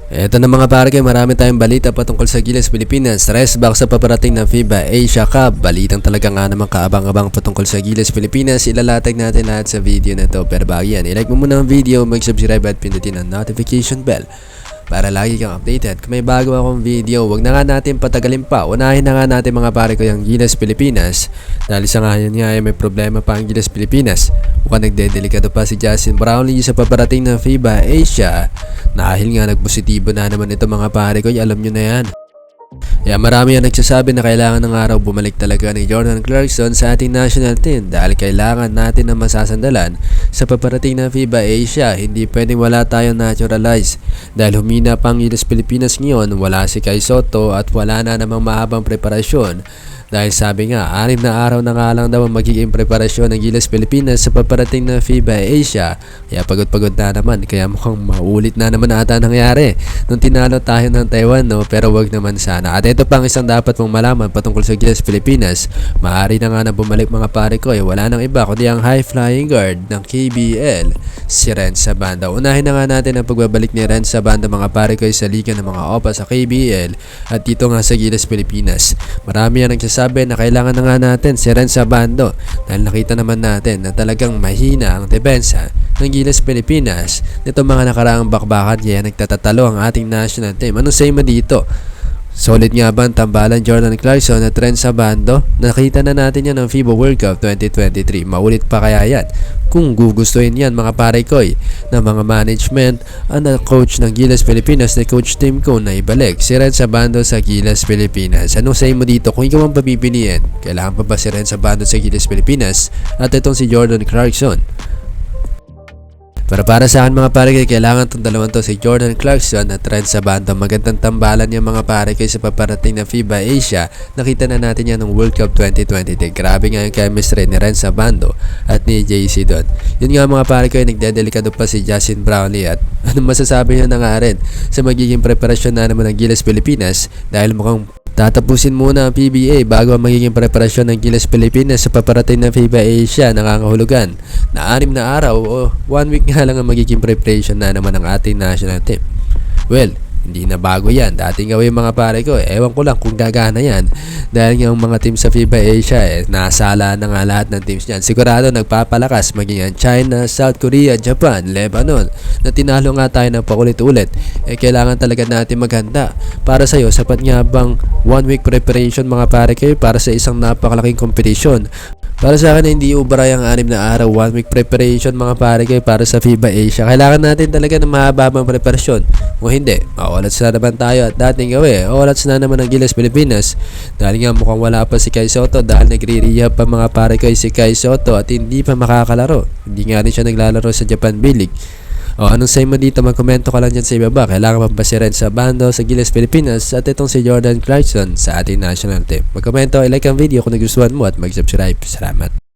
Eto na mga pare, marami tayong balita patungkol sa Gilas Pilipinas. Rest back sa paparating ng FIBA Asia Cup. Balitang talaga nga naman kaabang-abang patungkol sa Gilas Pilipinas. Ilalatag natin lahat sa video na to. Pero bago yan, ilike mo muna ang video, mag-subscribe at pindutin ang notification bell para lagi kang updated. Kung may bago akong video, wag na nga natin patagalin pa. Unahin na nga natin mga pare ko yung Gilas Pilipinas. Dahil sa ngayon nga ay may problema pa ang Gilas Pilipinas. Mukhang nagdedelikado pa si Justin Brownlee sa paparating ng FIBA Asia. Dahil nga nagpositibo na naman ito mga pare ko, alam nyo na yan. Kaya marami ang nagsasabi na kailangan ng araw bumalik talaga ni Jordan Clarkson sa ating national team dahil kailangan natin ng masasandalan sa paparating ng FIBA Asia. Hindi pwedeng wala tayong naturalize dahil humina pang Gilas Pilipinas ngayon, wala si Kai Sotto at wala na namang mahabang preparasyon. Dahil sabi nga, 6 na araw na nga lang daw ang magiging preparasyon ng Gilas Pilipinas sa paparating ng FIBA Asia. Kaya pagod-pagod na naman, kaya mukhang maulit na naman ata nangyari nung tinalo tayo ng Taiwan, no? Pero wag naman sana. At ito pang isang dapat mong malaman patungkol sa Gilas Pilipinas. Maaari na nga na bumalik mga pare ko, wala nang iba kundi ang high-flying guard ng KBL, si Renz Abando. Unahin na nga natin ang pagbabalik ni Renz Abando mga pare ko sa liga ng mga OPA sa KBL at dito nga sa Gilas Pilipinas. Marami ang nagsasabi na kailangan na nga natin si Renz Abando dahil nakita naman natin na talagang mahina ang depensa ng Gilas Pilipinas nito mga nakaraang bakbakan, kaya nagtatatalo ang ating national team. Anong say mo dito? Solid nga ba ang tambalan Jordan Clarkson at Renz Abando? Nakita na natin yan ng FIBA World Cup 2023. Maulit pa kaya yan? Kung gugustuhin yan mga pare koy ng mga management ang coach ng Gilas Pilipinas na Coach Tim Cone na ibalik si Renz Abando sa Gilas Pilipinas. Anong say mo dito? Kung ikaw ang papipiliin, kailangan pa ba si Renz Abando sa Gilas Pilipinas at itong si Jordan Clarkson? Para sa akin mga pare kayo, kailangan itong dalawang to, si Jordan Clarkson at Renz Abando. Magandang tambalan yung mga pare kayo sa paparating na FIBA Asia. Nakita na natin yan ng World Cup 2023. Grabe nga yung chemistry ni Renz Abando at ni JC doon. Yun nga mga pare kayo, nagdedelikado pa si Justin Brownlee at anong masasabi niya na nga rin sa magiging preparasyon na naman ng Gilas Pilipinas dahil mukhang tatapusin muna ang PBA bago ang magiging preparasyon ng Gilas Pilipinas sa paparating ng FIBA Asia. Nakangahulugan na 6 na araw o 1 week nga lang ang magiging preparation na naman ng ating national team. Well, hindi na bago yan. Dating gawin mga pare ko, ewan ko lang kung gagana yan. Dahil nga ang mga team sa FIBA Asia, nasala na nga lahat ng teams niyan. Sigurado nagpapalakas maging ang China, South Korea, Japan, Lebanon na tinalo nga tayo ng paulit-ulit. Kailangan talaga natin maghanda. Para sa'yo, sapat nga bang 1 week preparation mga pare ko para sa isang napakalaking kompetisyon? Para sa akin, hindi ubray ang 6 na araw, 1 week preparation mga pare kayo para sa FIBA Asia. Kailangan natin talaga ng mahababang preparasyon. Kung hindi, maulats na naman tayo at dating gawin. Maulats na naman ang Gilas Pilipinas. Dahil nga mukhang wala pa si Kai Sotto dahil nagre-rehab pa mga pare kayo si Kai Sotto at hindi pa makakalaro. Hindi nga rin siya naglalaro sa Japan B-League. Anong say mo dito? Magkomento ka lang dyan sa ibaba. Kailangan pa ba si Renz Abando sa Gilas Pilipinas at itong si Jordan Clarkson sa ating national team? Magkomento, i-like ang video kung nagustuhan mo at mag-subscribe. Salamat.